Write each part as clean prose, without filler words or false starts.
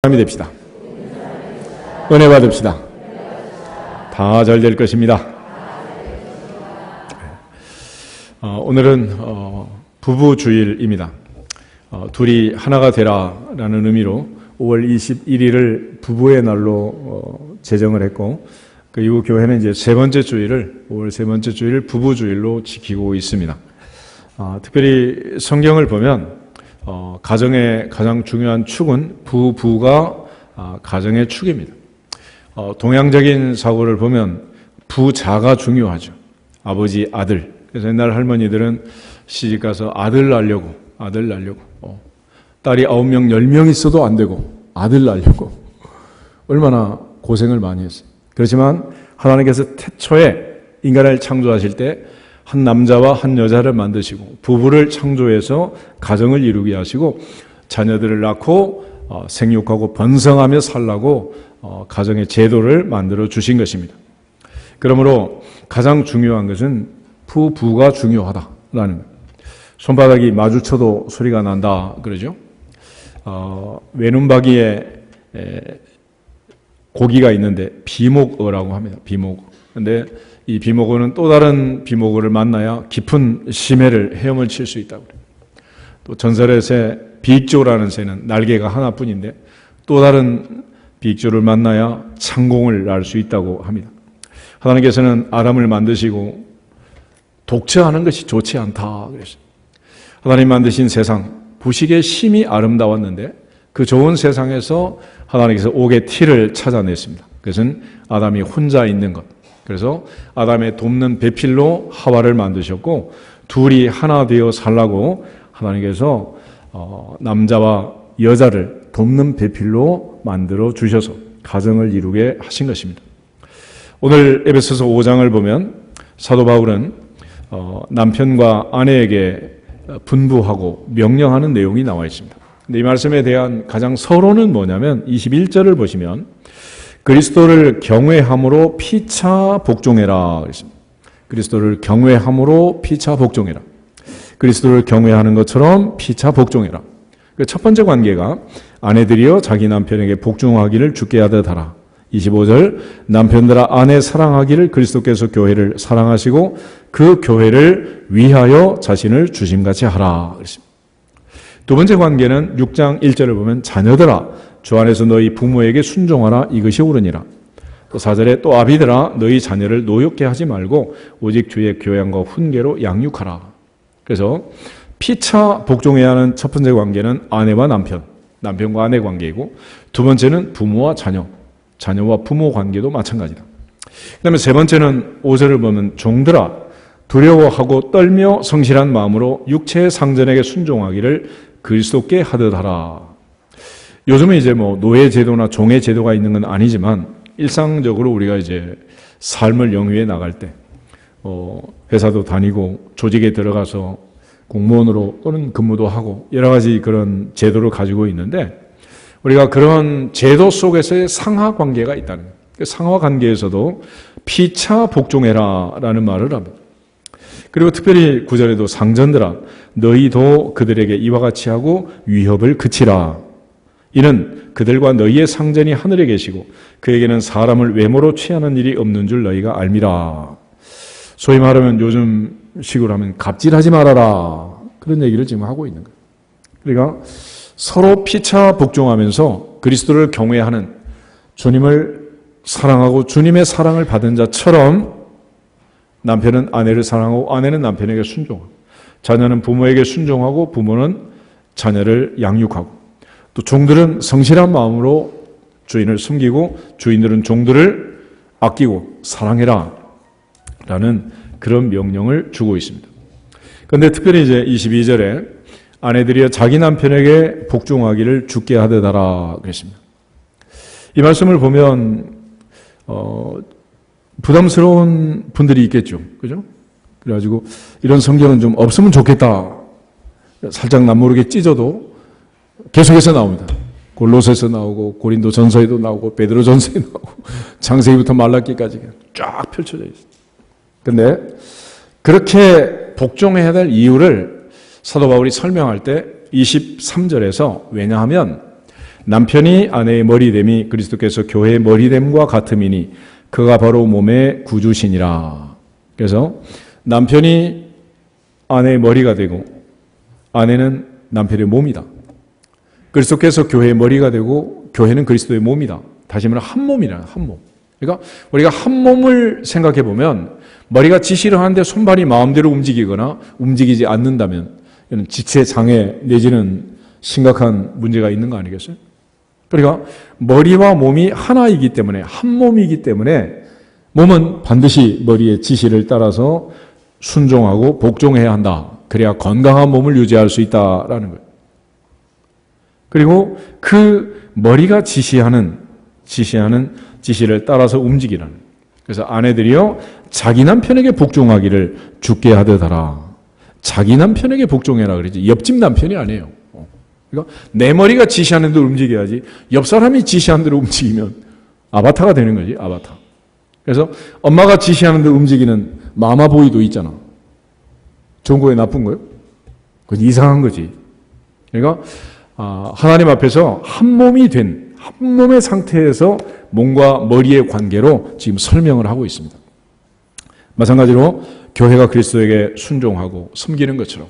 사람이 됩시다. 은혜 받읍시다. 다 잘 될 것입니다. 오늘은 부부주일입니다. 둘이 하나가 되라라는 의미로 5월 21일을 부부의 날로 제정을 했고, 그 이후 교회는 이제 세 번째 주일을 5월 세 번째 주일을 부부주일로 지키고 있습니다. 특별히 성경을 보면 가정의 가장 중요한 축은 부부가 가정의 축입니다. 동양적인 사고를 보면 부자가 중요하죠. 아버지, 아들. 그래서 옛날 할머니들은 시집가서 아들 낳으려고 딸이 9명, 10명 있어도 안 되고 아들 낳으려고 얼마나 고생을 많이 했어요. 그렇지만 하나님께서 태초에 인간을 창조하실 때 한 남자와 한 여자를 만드시고 부부를 창조해서 가정을 이루게 하시고 자녀들을 낳고 생육하고 번성하며 살라고 가정의 제도를 만들어 주신 것입니다. 그러므로 가장 중요한 것은 부부가 중요하다라는 거예요. 손바닥이 마주쳐도 소리가 난다 그러죠. 외눈박이에 고기가 있는데 비목어라고 합니다. 비목어. 근데 이 비목어는 또 다른 비목어를 만나야 깊은 심해를 헤엄을 칠 수 있다고 그래요. 또 전설의 새 비익조라는 새는 날개가 하나뿐인데 또 다른 비익조를 만나야 창공을 날 수 있다고 합니다. 하나님께서는 아담을 만드시고 독처하는 것이 좋지 않다 그랬어요. 하나님 만드신 세상 부식의 심이 아름다웠는데 그 좋은 세상에서 하나님께서 옥의 티를 찾아냈습니다. 그것은 아담이 혼자 있는 것. 그래서 아담의 돕는 배필로 하와를 만드셨고 둘이 하나 되어 살라고 하나님께서 남자와 여자를 돕는 배필로 만들어 주셔서 가정을 이루게 하신 것입니다. 오늘 에베소서 5장을 보면 사도 바울은 남편과 아내에게 분부하고 명령하는 내용이 나와 있습니다. 근데 이 말씀에 대한 가장 서론은 뭐냐면 21절을 보시면 그리스도를 경외함으로 피차 복종해라 그랬습니다. 그리스도를 경외함으로 피차 복종해라. 그리스도를 경외하는 것처럼 피차 복종해라. 첫 번째 관계가 아내들이여 자기 남편에게 복종하기를 주께 하듯 하라. 25절 남편들아 아내 사랑하기를 그리스도께서 교회를 사랑하시고 그 교회를 위하여 자신을 주심같이 하라 그랬습니다. 두 번째 관계는 6장 1절을 보면 자녀들아 주 안에서 너희 부모에게 순종하라 이것이 옳으니라. 또 4절에 또 아비들아 너희 자녀를 노엽게 하지 말고 오직 주의 교양과 훈계로 양육하라. 그래서 피차 복종해야 하는 첫 번째 관계는 아내와 남편, 남편과 아내 관계이고 두 번째는 부모와 자녀, 자녀와 부모 관계도 마찬가지다. 그 다음에 세 번째는 5절을 보면 종들아 두려워하고 떨며 성실한 마음으로 육체의 상전에게 순종하기를 그리스도께 하듯 하라. 요즘은 이제 노예 제도나 종의 제도가 있는 건 아니지만 일상적으로 우리가 이제 삶을 영위해 나갈 때 회사도 다니고 조직에 들어가서 공무원으로 또는 근무도 하고 여러 가지 그런 제도를 가지고 있는데 우리가 그런 제도 속에서의 상하 관계가 있다는 거예요. 상하 관계에서도 피차 복종해라 라는 말을 합니다. 그리고 특별히 9절에도 상전들아 너희도 그들에게 이와 같이 하고 위협을 그치라. 이는 그들과 너희의 상전이 하늘에 계시고 그에게는 사람을 외모로 취하는 일이 없는 줄 너희가 알미라. 소위 말하면 요즘 식으로 하면 갑질하지 말아라. 그런 얘기를 지금 하고 있는 거예요. 그러니까 서로 피차 복종하면서 그리스도를 경외하는 주님을 사랑하고 주님의 사랑을 받은 자처럼 남편은 아내를 사랑하고 아내는 남편에게 순종하고 자녀는 부모에게 순종하고 부모는 자녀를 양육하고 또 종들은 성실한 마음으로 주인을 섬기고 주인들은 종들을 아끼고 사랑해라 라는 그런 명령을 주고 있습니다. 그런데 특별히 이제 22절에 아내들이여 자기 남편에게 복종하기를 주께 하듯 하라 그랬습니다. 이 말씀을 보면 부담스러운 분들이 있겠죠. 그죠? 그래가지고 이런 성경은 좀 없으면 좋겠다. 살짝 남모르게 찢어도 계속해서 나옵니다. 골로새서 나오고 고린도 전서에도 나오고 베드로 전서에 나오고 창세기부터 말라기까지 쫙 펼쳐져 있어요. 그런데 그렇게 복종해야 될 이유를 사도 바울이 설명할 때 23절에서 왜냐하면 남편이 아내의 머리됨이 그리스도께서 교회의 머리됨과 같음이니 그가 바로 몸의 구주시니라. 그래서 남편이 아내의 머리가 되고 아내는 남편의 몸이다. 그리스도께서 교회의 머리가 되고 교회는 그리스도의 몸이다. 다시 말하면 한 몸이라, 한 몸. 그러니까 우리가 한 몸을 생각해 보면 머리가 지시를 하는데 손발이 마음대로 움직이거나 움직이지 않는다면 이는 지체 장애 내지는 심각한 문제가 있는 거 아니겠어요? 그러니까 머리와 몸이 하나이기 때문에, 한 몸이기 때문에 몸은 반드시 머리의 지시를 따라서 순종하고 복종해야 한다. 그래야 건강한 몸을 유지할 수 있다라는 거예요. 그리고 그 머리가 지시하는 지시를 따라서 움직이라는 거예요. 그래서 아내들이요, 자기 남편에게 복종하기를 주께 하듯 하라. 자기 남편에게 복종해라 그러지 옆집 남편이 아니에요. 그러니까 내 머리가 지시하는 대로 움직여야지 옆 사람이 지시하는 대로 움직이면 아바타가 되는 거지, 아바타. 그래서 엄마가 지시하는 대로 움직이는 마마보이도 있잖아. 좋은 거예요, 나쁜 거예요? 그건 이상한 거지. 그러니까 하나님 앞에서 한 몸이 된, 한 몸의 상태에서 몸과 머리의 관계로 지금 설명을 하고 있습니다. 마찬가지로 교회가 그리스도에게 순종하고 섬기는 것처럼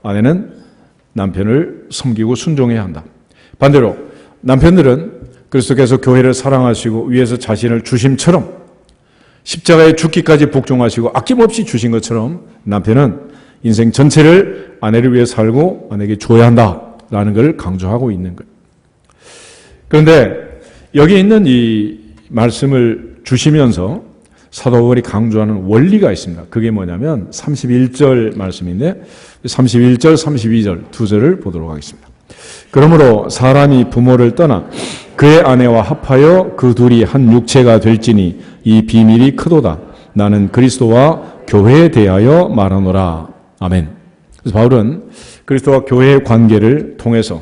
아내는 남편을 섬기고 순종해야 한다. 반대로 남편들은 그리스도께서 교회를 사랑하시고 위에서 자신을 주심처럼 십자가에 죽기까지 복종하시고 아낌없이 주신 것처럼 남편은 인생 전체를 아내를 위해 살고 아내에게 줘야 한다라는 것을 강조하고 있는 거예요. 그런데 여기 있는 이 말씀을 주시면서 사도 바울이 강조하는 원리가 있습니다. 그게 뭐냐면 31절 말씀인데 31절, 32절 두 절을 보도록 하겠습니다. 그러므로 사람이 부모를 떠나 그의 아내와 합하여 그 둘이 한 육체가 될지니 이 비밀이 크도다. 나는 그리스도와 교회에 대하여 말하노라. 아멘. 그래서 바울은 그리스도와 교회의 관계를 통해서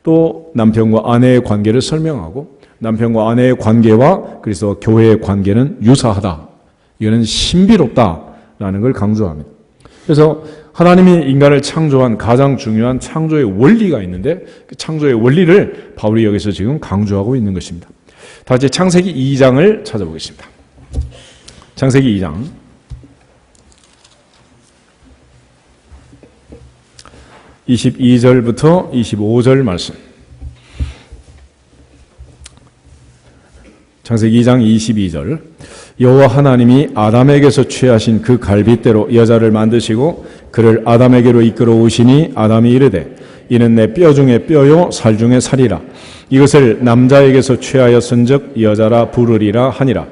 또 남편과 아내의 관계를 설명하고 남편과 아내의 관계와 그리스도와 교회의 관계는 유사하다. 이거는 신비롭다라는 걸 강조합니다. 그래서 하나님이 인간을 창조한 가장 중요한 창조의 원리가 있는데 그 창조의 원리를 바울이 여기서 지금 강조하고 있는 것입니다. 다 같이 창세기 2장을 찾아보겠습니다. 창세기 2장 22절부터 25절 말씀. 창세기 2장 22절. 여호와 하나님이 아담에게서 취하신 그 갈빗대로 여자를 만드시고 그를 아담에게로 이끌어 오시니 아담이 이르되 이는 내 뼈 중에 뼈요 살 중에 살이라. 이것을 남자에게서 취하였은즉 여자라 부르리라 하니라.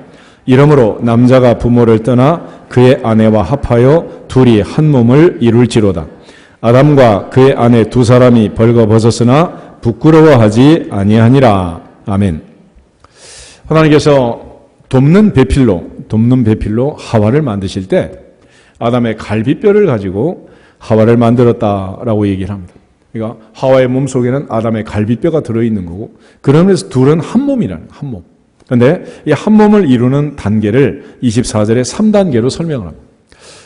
이러므로 남자가 부모를 떠나 그의 아내와 합하여 둘이 한 몸을 이룰지로다. 아담과 그의 아내 두 사람이 벌거벗었으나 부끄러워하지 아니하니라. 아멘. 하나님께서 돕는 배필로 하와를 만드실 때 아담의 갈비뼈를 가지고 하와를 만들었다라고 얘기를 합니다. 그러니까 하와의 몸속에는 아담의 갈비뼈가 들어있는 거고 그러면서 둘은 한 몸이라는 한 몸. 그런데 이 한 몸을 이루는 단계를 24절에 3단계로 설명을 합니다.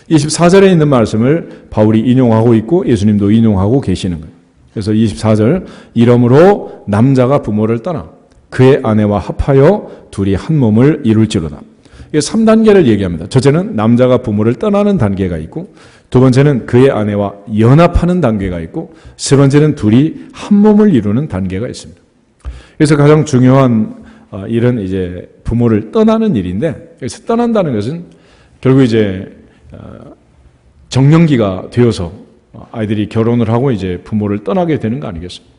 24절에 있는 말씀을 바울이 인용하고 있고 예수님도 인용하고 계시는 거예요. 그래서 24절 이러므로 남자가 부모를 떠나 그의 아내와 합하여 둘이 한 몸을 이룰지로다. 이게 3단계를 얘기합니다. 첫째는 남자가 부모를 떠나는 단계가 있고 두 번째는 그의 아내와 연합하는 단계가 있고 세 번째는 둘이 한 몸을 이루는 단계가 있습니다. 그래서 가장 중요한 일은 이제 부모를 떠나는 일인데 여기서 떠난다는 것은 결국 이제 정년기가 되어서 아이들이 결혼을 하고 이제 부모를 떠나게 되는 거 아니겠습니까?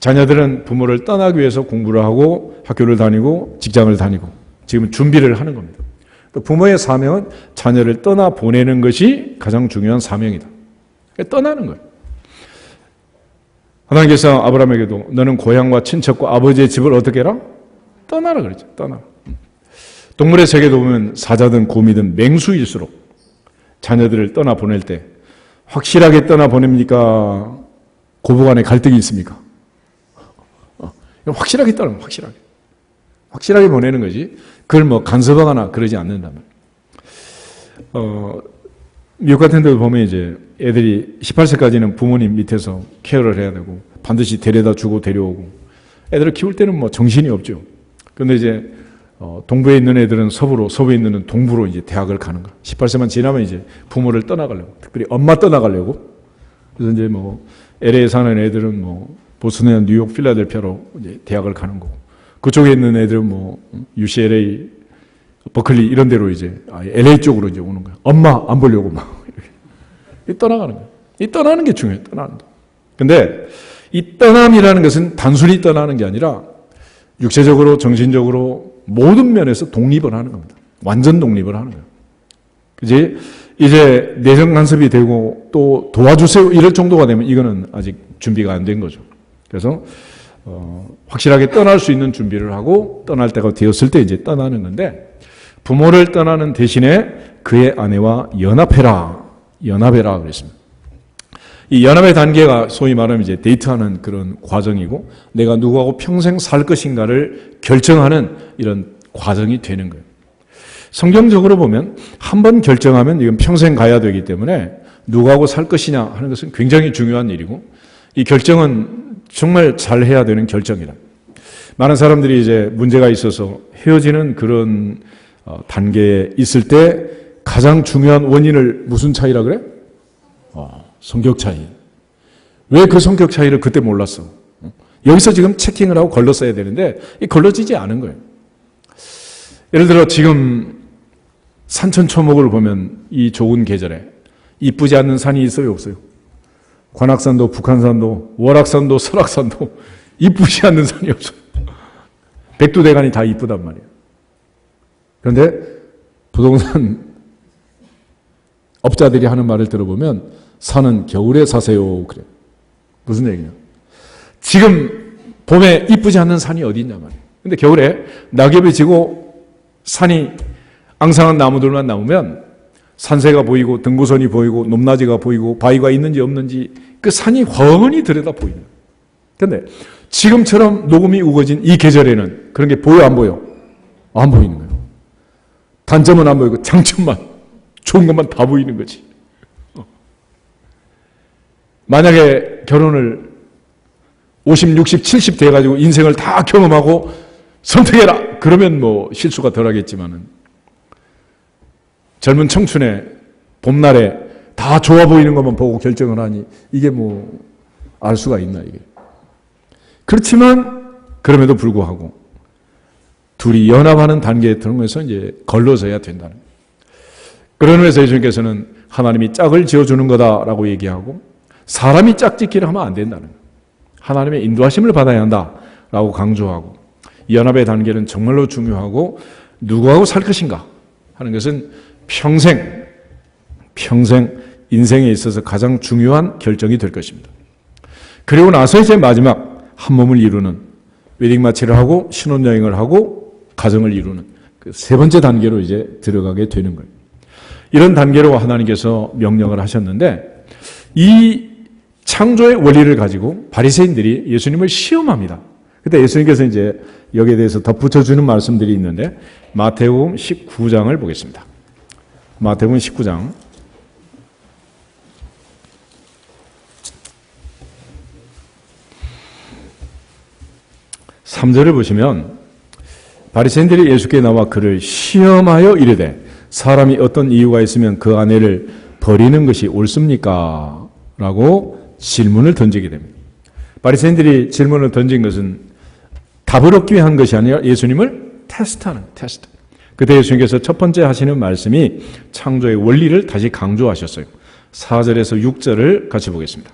자녀들은 부모를 떠나기 위해서 공부를 하고 학교를 다니고 직장을 다니고 지금 준비를 하는 겁니다. 또 부모의 사명은 자녀를 떠나 보내는 것이 가장 중요한 사명이다. 떠나는 거예요. 하나님께서 아브라함에게도 너는 고향과 친척과 아버지의 집을 어떻게 해라? 떠나라 그랬죠. 떠나라. 동물의 세계도 보면 사자든 곰이든 맹수일수록 자녀들을 떠나 보낼 때 확실하게 떠나 보냅니까? 고부간에 갈등이 있습니까? 확실하게 떠나는 거예요. 확실하게 보내는 거지. 그걸 뭐 간섭하거나 그러지 않는다면. 미국 같은 데도 보면 이제 애들이 18세까지는 부모님 밑에서 케어를 해야 되고 반드시 데려다 주고 데려오고 애들을 키울 때는 뭐 정신이 없죠. 그런데 이제 동부에 있는 애들은 서부로, 서부에 있는 애들은 동부로 이제 대학을 가는 거야. 18세만 지나면 이제 부모를 떠나가려고, 특별히 엄마 떠나가려고. 그래서 이제 뭐 LA에 사는 애들은 뭐 보스턴이나 뉴욕, 필라델피아로 이제 대학을 가는 거고, 그쪽에 있는 애들은 뭐 UCLA, 버클리 이런 데로 이제 LA 쪽으로 이제 오는 거야. 엄마 안 보려고 막 이렇게 떠나가는 거야. 이 떠나는 게 중요해. 떠나는 거. 근데 이 떠남이라는 것은 단순히 떠나는 게 아니라 육체적으로, 정신적으로 모든 면에서 독립을 하는 겁니다. 완전 독립을 하는 거예요. 그지? 이제 내정 간섭이 되고 또 도와주세요 이럴 정도가 되면 이거는 아직 준비가 안 된 거죠. 그래서 확실하게 떠날 수 있는 준비를 하고 떠날 때가 되었을 때 이제 떠나는 건데, 부모를 떠나는 대신에 그의 아내와 연합해라 그랬습니다. 이 연합의 단계가 소위 말하면 이제 데이트하는 그런 과정이고, 내가 누구하고 평생 살 것인가를 결정하는 이런 과정이 되는 거예요. 성경적으로 보면 한 번 결정하면 이건 평생 가야 되기 때문에 누구하고 살 것이냐 하는 것은 굉장히 중요한 일이고, 이 결정은 정말 잘 해야 되는 결정이다. 많은 사람들이 이제 문제가 있어서 헤어지는 그런 단계에 있을 때 가장 중요한 원인을 무슨 차이라 그래? 성격 차이. 왜 그 성격 차이를 그때 몰랐어? 여기서 지금 체킹을 하고 걸렀어야 되는데 걸러지지 않은 거예요. 예를 들어 지금 산천초목을 보면 이 좋은 계절에 이쁘지 않는 산이 있어요, 없어요? 관악산도, 북한산도, 월악산도, 설악산도 이쁘지 않는 산이 없어요. 백두대간이 다 이쁘단 말이에요. 그런데 부동산 업자들이 하는 말을 들어보면 산은 겨울에 사세요 그래. 무슨 얘기냐? 지금 봄에 이쁘지 않는 산이 어디 있냐 말이에요. 근데 겨울에 낙엽이 지고 산이 앙상한 나무들만 남으면 산세가 보이고 등고선이 보이고 높낮이가 보이고 바위가 있는지 없는지 그 산이 훤히 들여다 보이는 거예요. 그런데 지금처럼 녹음이 우거진 이 계절에는 그런 게 보여 안 보여? 안 보이는 거예요. 단점은 안 보이고 장점만, 좋은 것만 다 보이는 거지. 만약에 결혼을 50, 60, 70 돼가지고 인생을 다 경험하고 선택해라! 그러면 뭐 실수가 덜 하겠지만은 젊은 청춘의 봄날에 다 좋아 보이는 것만 보고 결정을 하니 이게 뭐 알 수가 있나 이게. 그렇지만 그럼에도 불구하고 둘이 연합하는 단계에 들어오면서 이제 걸러져야 된다는 거예요. 그런 의미에서 예수님께서는 하나님이 짝을 지어주는 거다라고 얘기하고 사람이 짝짓기를 하면 안 된다는 거예요. 하나님의 인도하심을 받아야 한다라고 강조하고, 이 연합의 단계는 정말로 중요하고 누구하고 살 것인가 하는 것은 평생 인생에 있어서 가장 중요한 결정이 될 것입니다. 그리고 나서 이제 마지막 한 몸을 이루는, 웨딩 마치를 하고 신혼여행을 하고 가정을 이루는 그 세 번째 단계로 이제 들어가게 되는 거예요. 이런 단계로 하나님께서 명령을 하셨는데, 이 창조의 원리를 가지고 바리새인들이 예수님을 시험합니다. 그때 예수님께서 이제 여기에 대해서 덧붙여주는 말씀들이 있는데, 마태복음 19장을 보겠습니다. 마태복음 19장 3절을 보시면 바리새인들이 예수께 나와 그를 시험하여 이르되 사람이 어떤 이유가 있으면 그 아내를 버리는 것이 옳습니까? 라고 질문을 던지게 됩니다. 바리새인들이 질문을 던진 것은 답을 얻기 위한 것이 아니라 예수님을 테스트하는 테스트. 그때 예수님께서 첫 번째 하시는 말씀이 창조의 원리를 다시 강조하셨어요. 4절에서 6절을 같이 보겠습니다.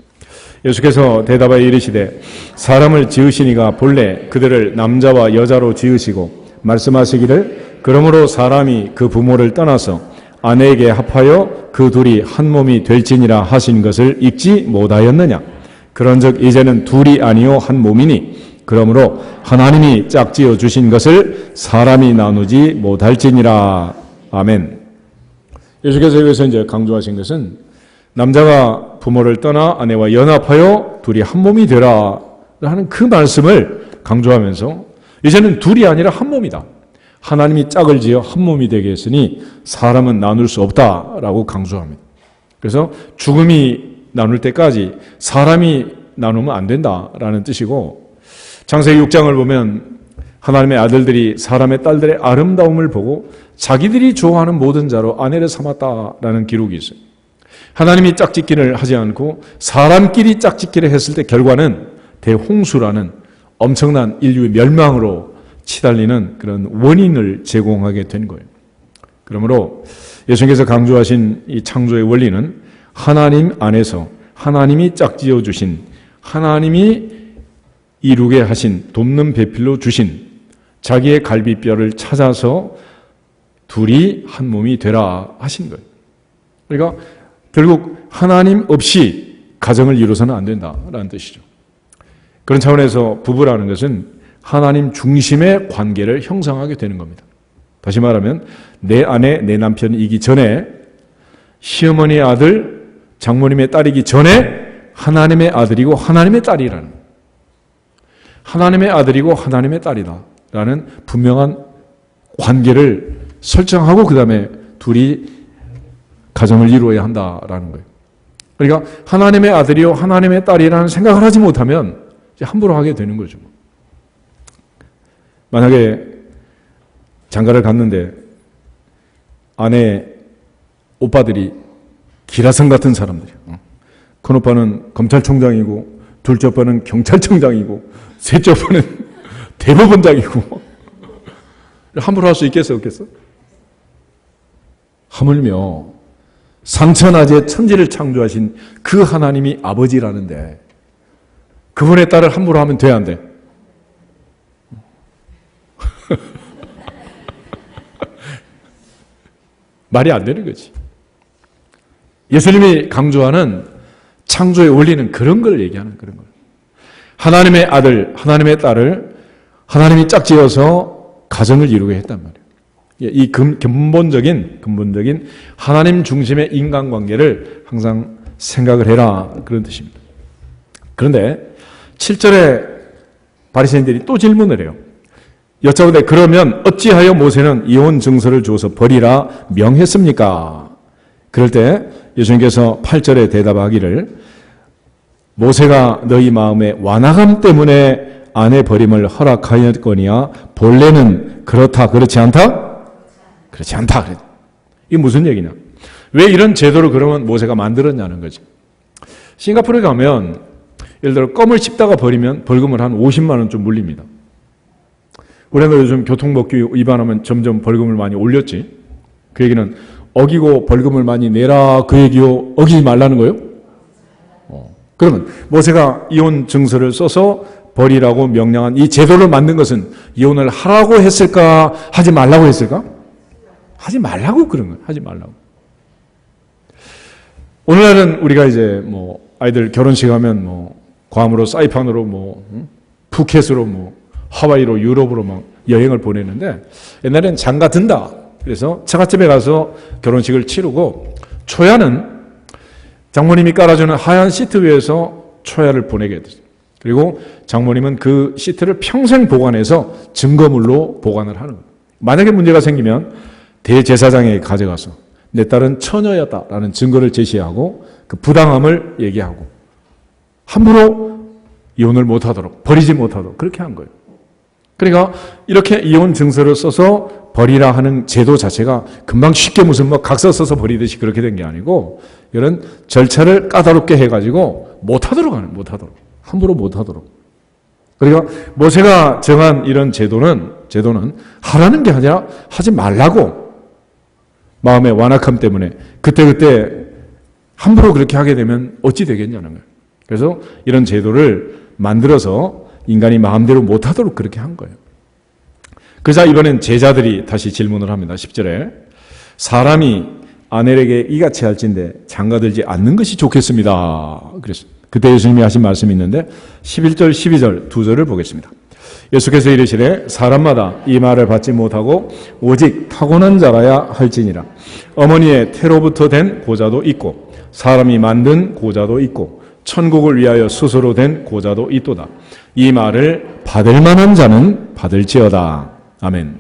예수께서 대답하여 이르시되 사람을 지으시니가 본래 그들을 남자와 여자로 지으시고 말씀하시기를 그러므로 사람이 그 부모를 떠나서 아내에게 합하여 그 둘이 한 몸이 될지니라 하신 것을 읽지 못하였느냐. 그런즉 이제는 둘이 아니요 한 몸이니 그러므로 하나님이 짝지어 주신 것을 사람이 나누지 못할지니라. 아멘. 예수께서 여기서 이제 강조하신 것은 남자가 부모를 떠나 아내와 연합하여 둘이 한 몸이 되라 하는 그 말씀을 강조하면서 이제는 둘이 아니라 한 몸이다. 하나님이 짝을 지어 한 몸이 되게 했으니 사람은 나눌 수 없다라고 강조합니다. 그래서 죽음이 나눌 때까지 사람이 나누면 안 된다라는 뜻이고, 창세기 6장을 보면 하나님의 아들들이 사람의 딸들의 아름다움을 보고 자기들이 좋아하는 모든 자로 아내를 삼았다라는 기록이 있어요. 하나님이 짝짓기를 하지 않고 사람끼리 짝짓기를 했을 때 결과는 대홍수라는 엄청난 인류의 멸망으로 치달리는 그런 원인을 제공하게 된 거예요. 그러므로 예수님께서 강조하신 이 창조의 원리는 하나님 안에서 하나님이 짝지어 주신, 하나님이 이루게 하신, 돕는 배필로 주신 자기의 갈비뼈를 찾아서 둘이 한 몸이 되라 하신 거예요. 그러니까 결국 하나님 없이 가정을 이루어서는 안 된다라는 뜻이죠. 그런 차원에서 부부라는 것은 하나님 중심의 관계를 형성하게 되는 겁니다. 다시 말하면 내 아내, 내 남편이기 전에, 시어머니의 아들, 장모님의 딸이기 전에 하나님의 아들이고 하나님의 딸이라는, 하나님의 아들이고 하나님의 딸이다 라는 분명한 관계를 설정하고 그 다음에 둘이 가정을 이루어야 한다라는 거예요. 그러니까 하나님의 아들이요 하나님의 딸이라는 생각을 하지 못하면 이제 함부로 하게 되는 거죠. 만약에 장가를 갔는데 아내 오빠들이 기라성 같은 사람들이에요. 큰 오빠는 검찰총장이고 둘째 오빠는 경찰청장이고 셋째 오빠는 대법원장이고 함부로 할 수 있겠어 없겠어? 하물며 상천하제 천지를 창조하신 그 하나님이 아버지라는데 그분의 딸을 함부로 하면 돼 안 돼? 말이 안 되는 거지. 예수님이 강조하는 창조의 원리는 그런 걸 얘기하는 그런 거예요. 하나님의 아들, 하나님의 딸을 하나님이 짝지어서 가정을 이루게 했단 말이에요. 이 근본적인 하나님 중심의 인간관계를 항상 생각을 해라 그런 뜻입니다. 그런데 7절에 바리새인들이 또 질문을 해요. 여쭤보되 그러면 어찌하여 모세는 이혼 증서를 주어서 버리라 명했습니까? 그럴 때 예수님께서 8절에 대답하기를 모세가 너희 마음의 완악함 때문에 아내 버림을 허락하였거니와 본래는 그렇다 그렇지 않다? 그렇지 않다. 이게 무슨 얘기냐? 왜 이런 제도를 그러면 모세가 만들었냐는 거지. 싱가포르에 가면 예를 들어 껌을 씹다가 버리면 벌금을 한 50만 원 좀 물립니다. 우리나라 요즘 교통법규 위반하면 점점 벌금을 많이 올렸지. 그 얘기는 어기고 벌금을 많이 내라 그 얘기요? 어기지 말라는 거예요? 그러면 모세가 이혼 증서를 써서 버리라고 명령한 이 제도를 만든 것은 이혼을 하라고 했을까? 하지 말라고 했을까? 하지 말라고 그런 거예요. 하지 말라고. 오늘날은 우리가 이제 뭐 아이들 결혼식 하면 괌으로 사이판으로 푸켓으로 하와이로 유럽으로 막 여행을 보내는데 옛날엔 장가 든다. 그래서 처갓집에 가서 결혼식을 치르고 초야는 장모님이 깔아주는 하얀 시트 위에서 초야를 보내게 됐어요. 그리고 장모님은 그 시트를 평생 보관해서 증거물로 보관을 하는 거예요. 만약에 문제가 생기면 대제사장에게 가져가서 내 딸은 처녀였다라는 증거를 제시하고 그 부당함을 얘기하고 함부로 이혼을 못하도록 버리지 못하도록 그렇게 한 거예요. 그러니까 이렇게 이혼 증서를 써서 버리라 하는 제도 자체가 금방 쉽게 무슨 각서 써서 버리듯이 그렇게 된 게 아니고 이런 절차를 까다롭게 해가지고 못하도록 하는 함부로 못하도록. 그러니까 모세가 정한 이런 제도는 하라는 게 아니라 하지 말라고 마음의 완악함 때문에 그때 함부로 그렇게 하게 되면 어찌 되겠냐는 거예요. 그래서 이런 제도를 만들어서 인간이 마음대로 못하도록 그렇게 한 거예요. 그러자 이번엔 제자들이 다시 질문을 합니다. 10절에 사람이 아내에게 이같이 할진대 장가들지 않는 것이 좋겠습니다. 그래서 그때 예수님이 하신 말씀이 있는데 11절 12절 두 절을 보겠습니다. 예수께서 이르시되 사람마다 이 말을 받지 못하고 오직 타고난 자라야 할지니라. 어머니의 태로부터 된 고자도 있고 사람이 만든 고자도 있고 천국을 위하여 스스로 된 고자도 있도다. 이 말을 받을 만한 자는 받을지어다. 아멘.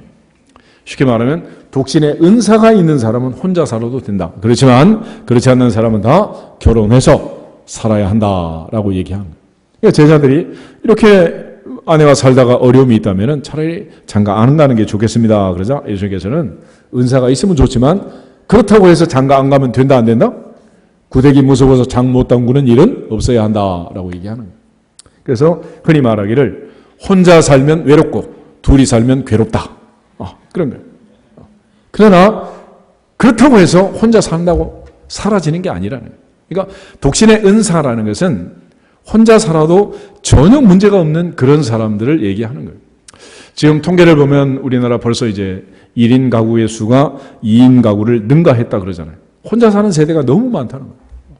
쉽게 말하면 독신의 은사가 있는 사람은 혼자 살아도 된다. 그렇지만 그렇지 않는 사람은 다 결혼해서 살아야 한다라고 얘기한 거예요. 그러니까 제자들이 이렇게 아내와 살다가 어려움이 있다면 차라리 장가 안 가는 게 좋겠습니다. 그러자 예수님께서는 은사가 있으면 좋지만 그렇다고 해서 장가 안 가면 된다 안 된다? 구데기 무서워서 장 못 담그는 일은 없어야 한다라고 얘기하는 거예요. 그래서 흔히 말하기를 혼자 살면 외롭고 둘이 살면 괴롭다. 그런 거예요. 그러나 그렇다고 해서 혼자 산다고 사라지는 게 아니라는 거예요. 그러니까 독신의 은사라는 것은 혼자 살아도 전혀 문제가 없는 그런 사람들을 얘기하는 거예요. 지금 통계를 보면 우리나라 벌써 이제 1인 가구의 수가 2인 가구를 능가했다 그러잖아요. 혼자 사는 세대가 너무 많다는 거예요.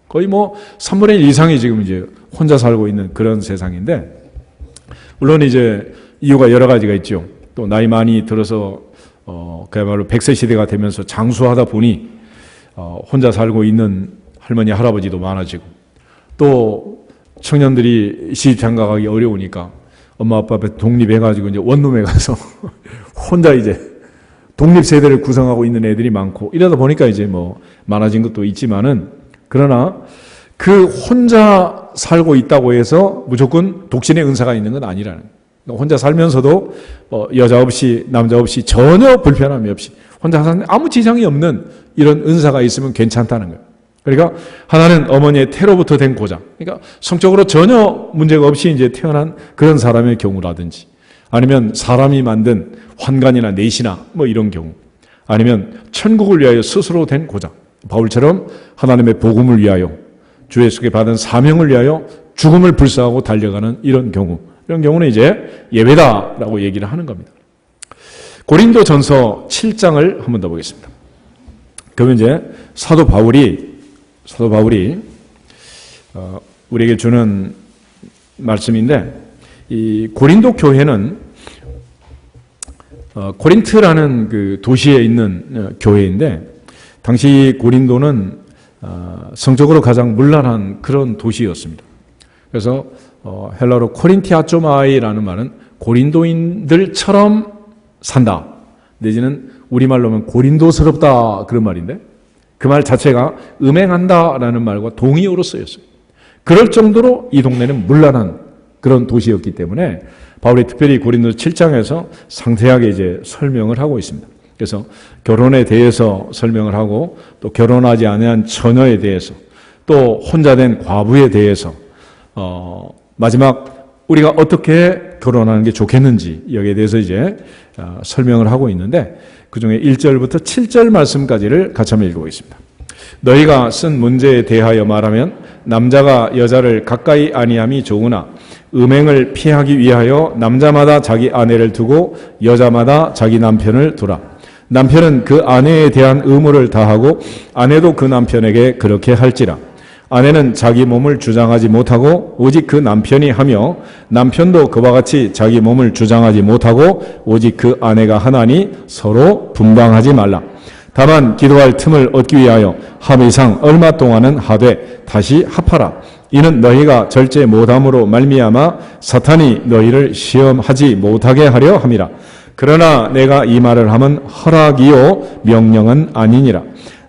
거의 뭐 3분의 1 이상이 지금 이제 혼자 살고 있는 그런 세상인데, 물론 이제 이유가 여러 가지가 있죠. 또 나이 많이 들어서 그야말로 100세 시대가 되면서 장수하다 보니 혼자 살고 있는 할머니 할아버지도 많아지고, 또 청년들이 시집장가 가기 어려우니까 엄마 아빠 앞에 독립해가지고 이제 원룸에 가서 혼자 이제 독립세대를 구성하고 있는 애들이 많고, 이러다 보니까 이제 뭐 많아진 것도 있지만은, 그러나 그 혼자 살고 있다고 해서 무조건 독신의 은사가 있는 건 아니라는 거예요. 그러니까 혼자 살면서도 여자 없이 남자 없이 전혀 불편함이 없이 혼자 사는 아무 지장이 없는 이런 은사가 있으면 괜찮다는 거예요. 그러니까 하나는 어머니의 태로부터 된 고장, 그러니까 성적으로 전혀 문제가 없이 이제 태어난 그런 사람의 경우라든지, 아니면 사람이 만든 환관이나 내시나 뭐 이런 경우, 아니면 천국을 위하여 스스로 된 고장, 바울처럼 하나님의 복음을 위하여 주 예수께 받은 사명을 위하여 죽음을 불사하고 달려가는 이런 경우, 이런 경우는 이제 예외다라고 얘기를 하는 겁니다. 고린도전서 7장을 한 번 더 보겠습니다. 그러면 이제 사도 바울이 우리에게 주는 말씀인데, 이 고린도 교회는 코린트라는 그 도시에 있는 교회인데, 당시 고린도는 성적으로 가장 문란한 그런 도시였습니다. 그래서 헬라어로 코린티아조마이라는 말은 고린도인들처럼 산다, 내지는 우리말로 하면 고린도스럽다, 그런 말인데, 그 말 자체가 음행한다라는 말과 동의어로 쓰였어요. 그럴 정도로 이 동네는 문란한 그런 도시였기 때문에 바울이 특별히 고린도 7장에서 상세하게 이제 설명을 하고 있습니다. 그래서 결혼에 대해서 설명을 하고, 또 결혼하지 아니한 처녀에 대해서, 또 혼자 된 과부에 대해서, 마지막 우리가 어떻게 결혼하는 게 좋겠는지 여기에 대해서 이제 설명을 하고 있는데, 그 중에 1절부터 7절 말씀까지를 같이 한번 읽어보겠습니다. 너희가 쓴 문제에 대하여 말하면 남자가 여자를 가까이 아니함이 좋으나 음행을 피하기 위하여 남자마다 자기 아내를 두고 여자마다 자기 남편을 두라. 남편은 그 아내에 대한 의무를 다하고 아내도 그 남편에게 그렇게 할지라. 아내는 자기 몸을 주장하지 못하고 오직 그 남편이 하며, 남편도 그와 같이 자기 몸을 주장하지 못하고 오직 그 아내가 하나니 서로 분방하지 말라. 다만 기도할 틈을 얻기 위하여 합의상 얼마 동안은 하되 다시 합하라. 이는 너희가 절제 못함으로 말미암아 사탄이 너희를 시험하지 못하게 하려 함이라. 그러나 내가 이 말을 하면 허락이요 명령은 아니니라.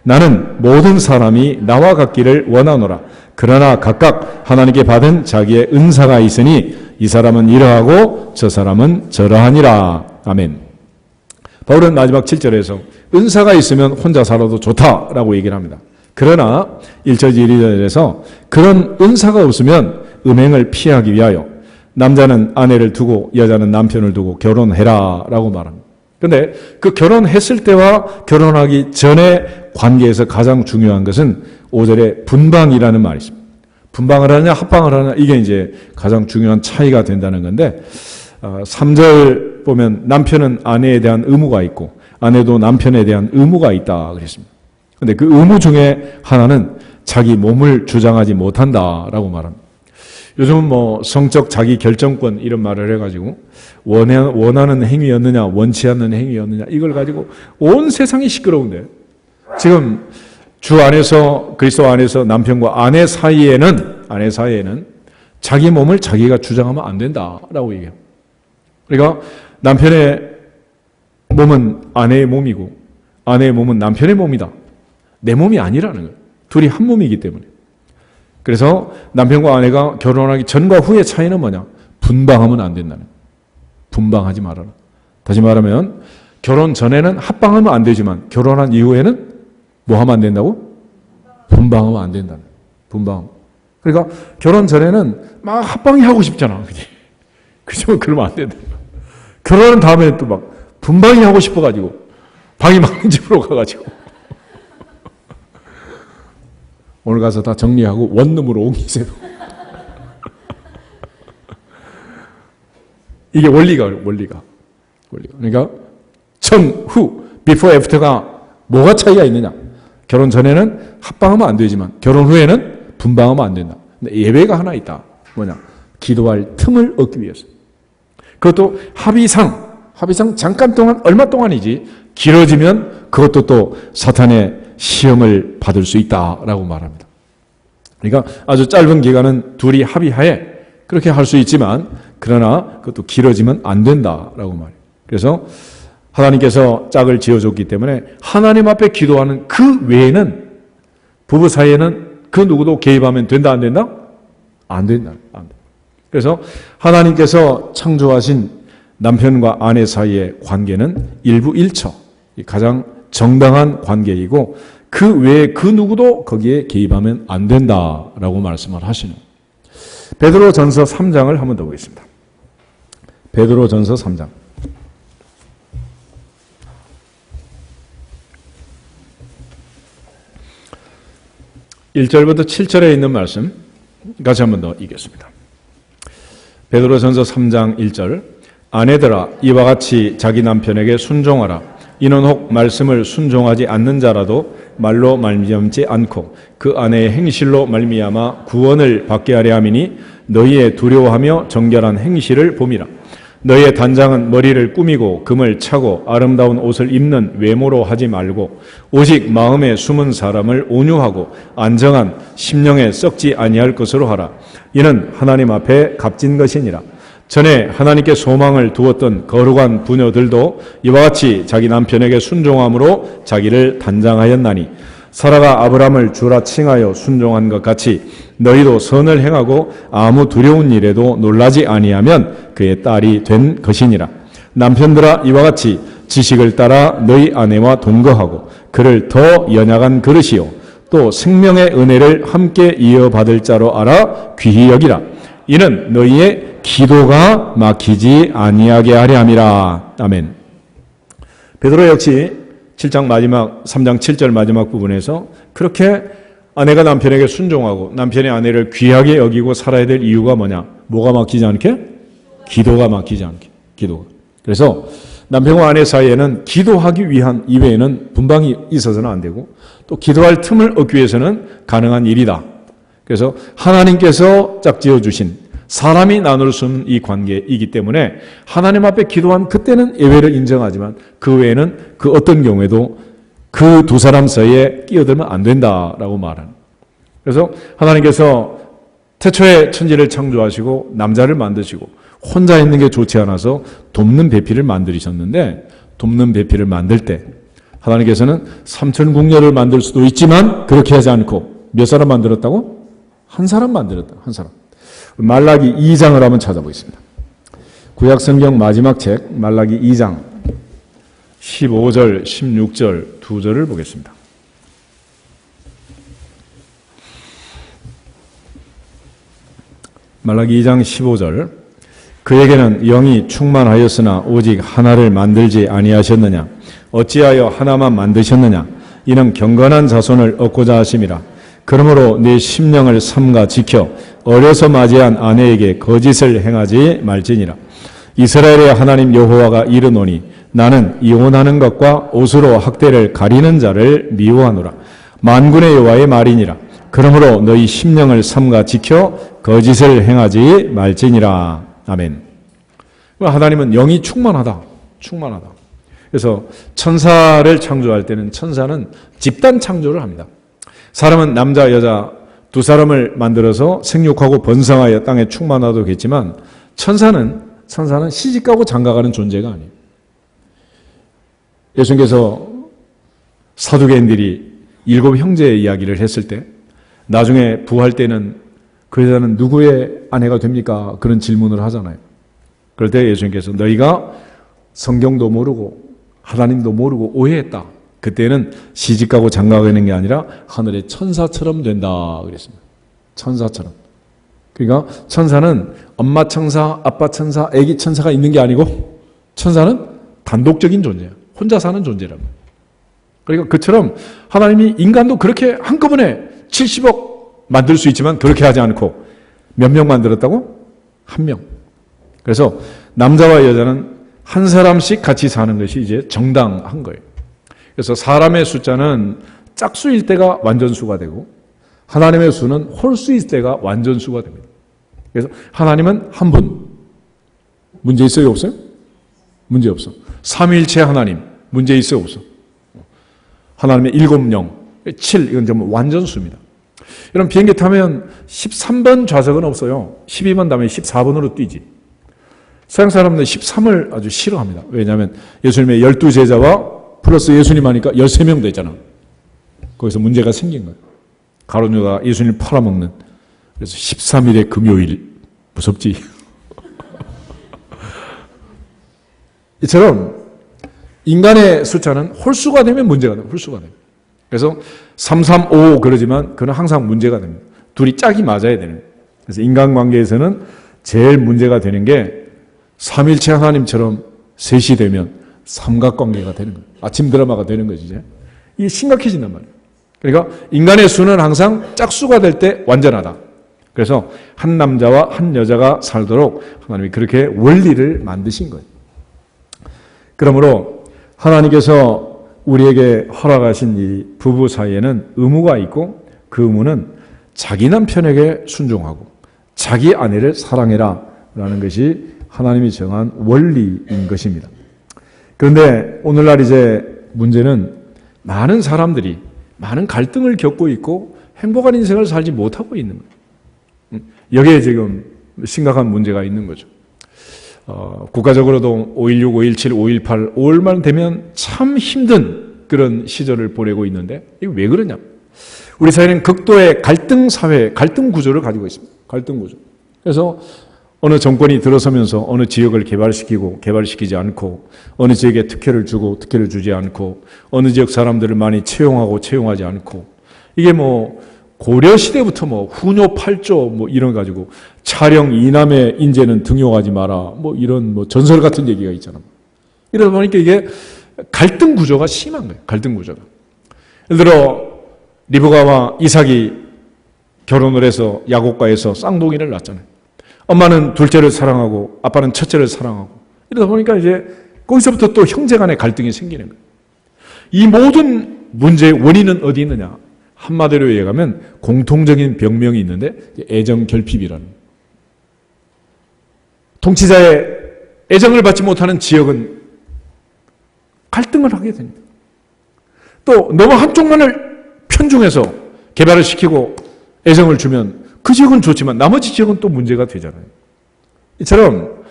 나는 모든 사람이 나와 같기를 원하노라. 그러나 각각 하나님께 받은 자기의 은사가 있으니 이 사람은 이러하고 저 사람은 저러하니라. 아멘. 바울은 마지막 7절에서 은사가 있으면 혼자 살아도 좋다라고 얘기를 합니다. 그러나 1절 2절에서 그런 은사가 없으면 음행을 피하기 위하여 남자는 아내를 두고 여자는 남편을 두고 결혼해라 라고 말합니다. 그런데 그 결혼했을 때와 결혼하기 전에 관계에서 가장 중요한 것은 5절에 분방이라는 말이 있습니다. 분방을 하느냐 합방을 하느냐, 이게 이제 가장 중요한 차이가 된다는 건데, 3절 보면 남편은 아내에 대한 의무가 있고 아내도 남편에 대한 의무가 있다 그랬습니다. 그런데 그 의무 중에 하나는 자기 몸을 주장하지 못한다라고 말합니다. 요즘은 뭐 성적 자기 결정권 이런 말을 해가지고 원하는 행위였느냐 원치 않는 행위였느냐 이걸 가지고 온 세상이 시끄러운데, 지금 주 안에서 그리스도 안에서 남편과 아내 사이에는 자기 몸을 자기가 주장하면 안 된다라고 얘기해요. 그러니까 남편의 몸은 아내의 몸이고 아내의 몸은 남편의 몸이다. 내 몸이 아니라는 거예요. 둘이 한 몸이기 때문에. 그래서 남편과 아내가 결혼하기 전과 후의 차이는 뭐냐? 분방하면 안 된다는 거예요. 분방하지 말아라. 다시 말하면 결혼 전에는 합방하면 안 되지만 결혼한 이후에는 뭐 하면 안 된다고? 분방하면 안 된다는 거예요. 분방. 그러니까 결혼 전에는 막 합방이 하고 싶잖아. 그지? 그렇지만 그러면 안 된다. 결혼한 다음에 또 막 분방이 하고 싶어가지고 방이 막는 집으로 가가지고 오늘 가서 다 정리하고 원룸으로 옮기세요. 이게 원리가. 그러니까 전, 후, before, after가 뭐가 차이가 있느냐? 결혼 전에는 합방하면 안 되지만 결혼 후에는 분방하면 안 된다. 근데 예외가 하나 있다. 뭐냐? 기도할 틈을 얻기 위해서. 그것도 합의상 잠깐 동안, 얼마 동안이지, 길어지면 그것도 또 사탄의 시험을 받을 수 있다라고 말합니다. 그러니까 아주 짧은 기간은 둘이 합의하에 그렇게 할 수 있지만, 그러나 그것도 길어지면 안 된다라고 말해요. 그래서 하나님께서 짝을 지어줬기 때문에 하나님 앞에 기도하는 그 외에는 부부 사이에는 그 누구도 개입하면 된다, 안 된다? 안 된다. 그래서 하나님께서 창조하신 남편과 아내 사이의 관계는 일부일처, 가장 정당한 관계이고 그 외에 그 누구도 거기에 개입하면 안 된다라고 말씀을 하시는. 베드로전서 3장을 한 번 더 보겠습니다. 베드로전서 3장. 1절부터 7절에 있는 말씀 같이 한 번 더 읽겠습니다. 베드로전서 3장 1절. 아내들아 이와 같이 자기 남편에게 순종하라. 이는 혹 말씀을 순종하지 않는 자라도 말로 말미암지 않고 그 아내의 행실로 말미암아 구원을 받게 하려 함이니 너희의 두려워하며 정결한 행실을 봄이라. 너희의 단장은 머리를 꾸미고 금을 차고 아름다운 옷을 입는 외모로 하지 말고 오직 마음에 숨은 사람을 온유하고 안정한 심령에 썩지 아니할 것으로 하라. 이는 하나님 앞에 값진 것이니라. 전에 하나님께 소망을 두었던 거룩한 부녀들도 이와 같이 자기 남편에게 순종함으로 자기를 단장하였나니 사라가 아브람을 주라 칭하여 순종한 것 같이 너희도 선을 행하고 아무 두려운 일에도 놀라지 아니하면 그의 딸이 된 것이니라. 남편들아 이와 같이 지식을 따라 너희 아내와 동거하고 그를 더 연약한 그릇이요 또 생명의 은혜를 함께 이어받을 자로 알아 귀히 여기라. 이는 너희의 기도가 막히지 아니하게 하려 함이라. 아멘. 베드로 역시 7장 마지막 3장 7절 마지막 부분에서 그렇게 아내가 남편에게 순종하고 남편이 아내를 귀하게 여기고 살아야 될 이유가 뭐냐? 뭐가 막히지 않게? 기도가 막히지 않게. 기도가. 그래서 남편과 아내 사이에는 기도하기 위한 이외에는 분방이 있어서는 안 되고 또 기도할 틈을 얻기 위해서는 가능한 일이다. 그래서 하나님께서 짝지어 주신 사람이 나눌 수 없는 이 관계이기 때문에 하나님 앞에 기도한 그때는 예외를 인정하지만 그 외에는 그 어떤 경우에도 그 두 사람 사이에 끼어들면 안 된다라고 말하는. 그래서 하나님께서 태초에 천지를 창조하시고 남자를 만드시고 혼자 있는 게 좋지 않아서 돕는 배필을 만드셨는데 돕는 배필을 만들 때 하나님께서는 삼천궁녀를 만들 수도 있지만 그렇게 하지 않고 몇 사람 만들었다고? 한 사람 만들었다. 한 사람. 말라기 2장을 한번 찾아보겠습니다. 구약성경 마지막 책 말라기 2장 15절, 16절 두 절을 보겠습니다. 말라기 2장 15절. 그에게는 영이 충만하였으나 오직 하나를 만들지 아니하셨느냐? 어찌하여 하나만 만드셨느냐? 이는 경건한 자손을 얻고자 하심이라. 그러므로 네 심령을 삼가 지켜 어려서 맞이한 아내에게 거짓을 행하지 말지니라. 이스라엘의 하나님 여호와가 이르노니 나는 이혼하는 것과 옷으로 학대를 가리는 자를 미워하노라. 만군의 여호와의 말이니라. 그러므로 너희 심령을 삼가 지켜 거짓을 행하지 말지니라. 아멘. 하나님은 영이 충만하다. 충만하다. 그래서 천사를 창조할 때는 천사는 집단 창조를 합니다. 사람은 남자, 여자 두 사람을 만들어서 생육하고 번성하여 땅에 충만하도겠지만 천사는 시집가고 장가가는 존재가 아니에요. 예수님께서 사두개인들이 7 형제의 이야기를 했을 때 나중에 부활 때는 그 여자는 누구의 아내가 됩니까? 그런 질문을 하잖아요. 그럴 때 예수님께서 너희가 성경도 모르고 하나님도 모르고 오해했다. 그때는 시집가고 장가가는 게 아니라 하늘의 천사처럼 된다 그랬습니다. 천사처럼. 그러니까 천사는 엄마 천사, 아빠 천사, 아기 천사가 있는 게 아니고 천사는 단독적인 존재야. 혼자 사는 존재라고. 그러니까 그처럼 하나님이 인간도 그렇게 한꺼번에 70억 만들 수 있지만 그렇게 하지 않고 몇 명 만들었다고? 한 명. 그래서 남자와 여자는 한 사람씩 같이 사는 것이 이제 정당한 거예요. 그래서 사람의 숫자는 짝수일 때가 완전수가 되고 하나님의 수는 홀수일 때가 완전수가 됩니다. 그래서 하나님은 한 분. 문제 있어요? 없어요? 문제 없어. 삼위일체 하나님. 문제 있어요? 없어? 하나님의 7영, 7, 이건 좀 완전수입니다. 여러분 비행기 타면 13번 좌석은 없어요. 12번 다음에 14번으로 뛰지. 서양 사람들은 13을 아주 싫어합니다. 왜냐하면 예수님의 12제자와 플러스 예수님 하니까 13명 되잖아. 거기서 문제가 생긴 거예요. 가룟 유다가 예수님을 팔아먹는. 그래서 13일의 금요일. 무섭지? 이처럼 인간의 숫자는 홀수가 되면 문제가 돼요. 홀수가 돼요. 그래서 335 그러지만 그는 항상 문제가 됩니다. 둘이 짝이 맞아야 되는 거예요. 그래서 인간관계에서는 제일 문제가 되는 게 삼일체 하나님처럼 셋이 되면 삼각관계가 되는 거예요. 아침 드라마가 되는 거지 이제. 이게 심각해진단 말이에요. 그러니까 인간의 수는 항상 짝수가 될 때 완전하다. 그래서 한 남자와 한 여자가 살도록 하나님이 그렇게 원리를 만드신 거예요. 그러므로 하나님께서 우리에게 허락하신 이 부부 사이에는 의무가 있고 그 의무는 자기 남편에게 순종하고 자기 아내를 사랑해라 라는 것이 하나님이 정한 원리인 것입니다. 그런데 오늘날 이제 문제는 많은 사람들이 많은 갈등을 겪고 있고 행복한 인생을 살지 못하고 있는 거예요. 여기에 지금 심각한 문제가 있는 거죠. 국가적으로도 5.16, 5.17, 5.18, 5월만 되면 참 힘든 그런 시절을 보내고 있는데 이게 왜 그러냐? 우리 사회는 극도의 갈등 사회, 갈등 구조를 가지고 있습니다. 갈등 구조. 그래서 어느 정권이 들어서면서 어느 지역을 개발시키고 개발시키지 않고 어느 지역에 특혜를 주고 특혜를 주지 않고 어느 지역 사람들을 많이 채용하고 채용하지 않고 이게 뭐 고려 시대부터 뭐 후뇨 8조 뭐 이런 가지고 차령 이남의 인재는 등용하지 마라 뭐 이런 뭐 전설 같은 얘기가 있잖아. 이러다 보니까 이게 갈등 구조가 심한 거예요. 갈등 구조가. 예를 들어 리브가와 이삭이 결혼을 해서 야곱과에서 쌍둥이를 낳잖아요. 엄마는 둘째를 사랑하고 아빠는 첫째를 사랑하고 이러다 보니까 이제 거기서부터 또 형제 간의 갈등이 생기는 거예요. 이 모든 문제의 원인은 어디 있느냐? 한마디로 얘기하면 공통적인 병명이 있는데 애정 결핍이라는 거예요. 통치자의 애정을 받지 못하는 지역은 갈등을 하게 됩니다. 또 너무 한쪽만을 편중해서 개발을 시키고 애정을 주면 그 지역은 좋지만 나머지 지역은 또 문제가 되잖아요. 이처럼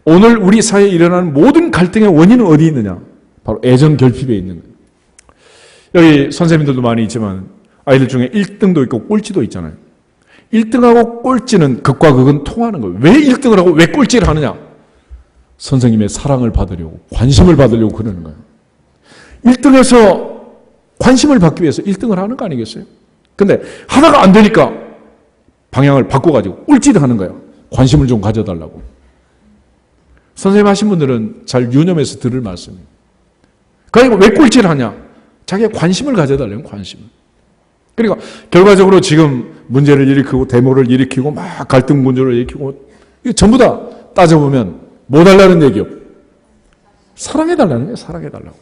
오늘 우리 사회에 일어나는 모든 갈등의 원인은 어디 있느냐? 바로 애정 결핍에 있는 거예요. 여기 선생님들도 많이 있지만 아이들 중에 1등도 있고 꼴찌도 있잖아요. 1등하고 꼴찌는 극과 극은 통하는 거예요. 왜 1등을 하고 왜 꼴찌를 하느냐? 선생님의 사랑을 받으려고 관심을 받으려고 그러는 거예요. 1등에서 관심을 받기 위해서 1등을 하는 거 아니겠어요? 근데 하다가 안 되니까 방향을 바꿔가지고 꼴찌를 하는 거예요. 관심을 좀 가져달라고. 선생님 하신 분들은 잘 유념해서 들을 말씀이에요. 그러니까 왜 꼴찌를 하냐? 자기의 관심을 가져달라는 관심을. 그러니까 결과적으로 지금 문제를 일으키고 데모를 일으키고 막 갈등 문제를 일으키고 이거 전부 다 따져보면 뭐 달라는 얘기요? 사랑해달라는 거예요. 사랑해달라고.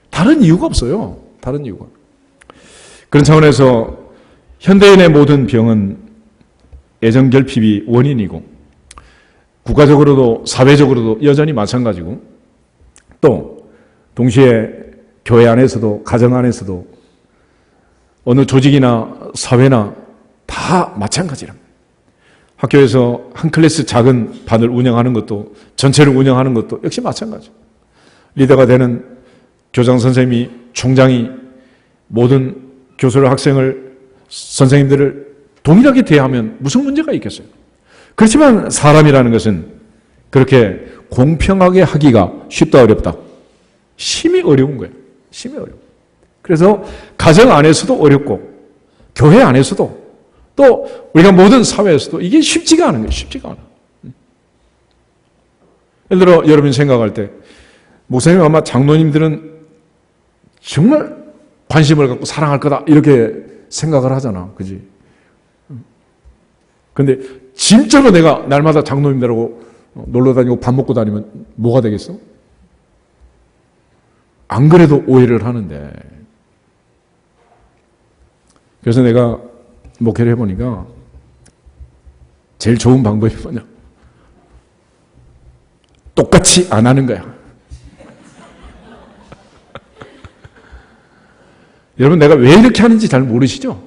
다른 이유가 없어요. 다른 이유가. 그런 차원에서 현대인의 모든 병은 애정 결핍이 원인이고 국가적으로도 사회적으로도 여전히 마찬가지고 또 동시에 교회 안에서도 가정 안에서도 어느 조직이나 사회나 다 마찬가지랍니다. 학교에서 한 클래스 작은 반을 운영하는 것도 전체를 운영하는 것도 역시 마찬가지. 리더가 되는 교장 선생님이 총장이 모든 교수를 학생을 선생님들을 동일하게 대하면 무슨 문제가 있겠어요? 그렇지만 사람이라는 것은 그렇게 공평하게 하기가 쉽다 어렵다? 심히 어려운 거예요. 심히 어려워. 그래서 가정 안에서도 어렵고 교회 안에서도 또 우리가 모든 사회에서도 이게 쉽지가 않은 거예요. 쉽지가 않아. 예를 들어 여러분이 생각할 때 목사님 아마 장로님들은 정말 관심을 갖고 사랑할 거다 이렇게 생각을 하잖아. 그지? 근데 진짜로 내가 날마다 장로님들하고 놀러 다니고 밥 먹고 다니면 뭐가 되겠어? 안 그래도 오해를 하는데. 그래서 내가 목회를 해보니까 제일 좋은 방법이 뭐냐? 똑같이 안 하는 거야. 여러분 내가 왜 이렇게 하는지 잘 모르시죠?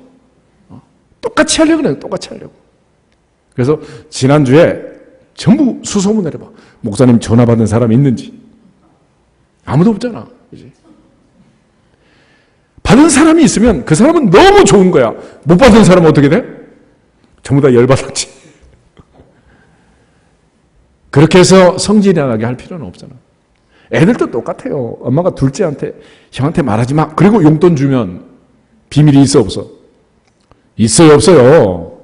똑같이 하려고 그래요. 똑같이 하려고. 그래서 지난주에 전부 수소문을 해봐. 목사님 전화 받은 사람 있는지. 아무도 없잖아. 그치? 받은 사람이 있으면 그 사람은 너무 좋은 거야. 못 받은 사람은 어떻게 돼? 전부 다 열받았지. 그렇게 해서 성질이 나게 할 필요는 없잖아. 애들도 똑같아요. 엄마가 둘째한테 형한테 말하지 마. 그리고 용돈 주면 비밀이 있어 없어? 있어요 없어요?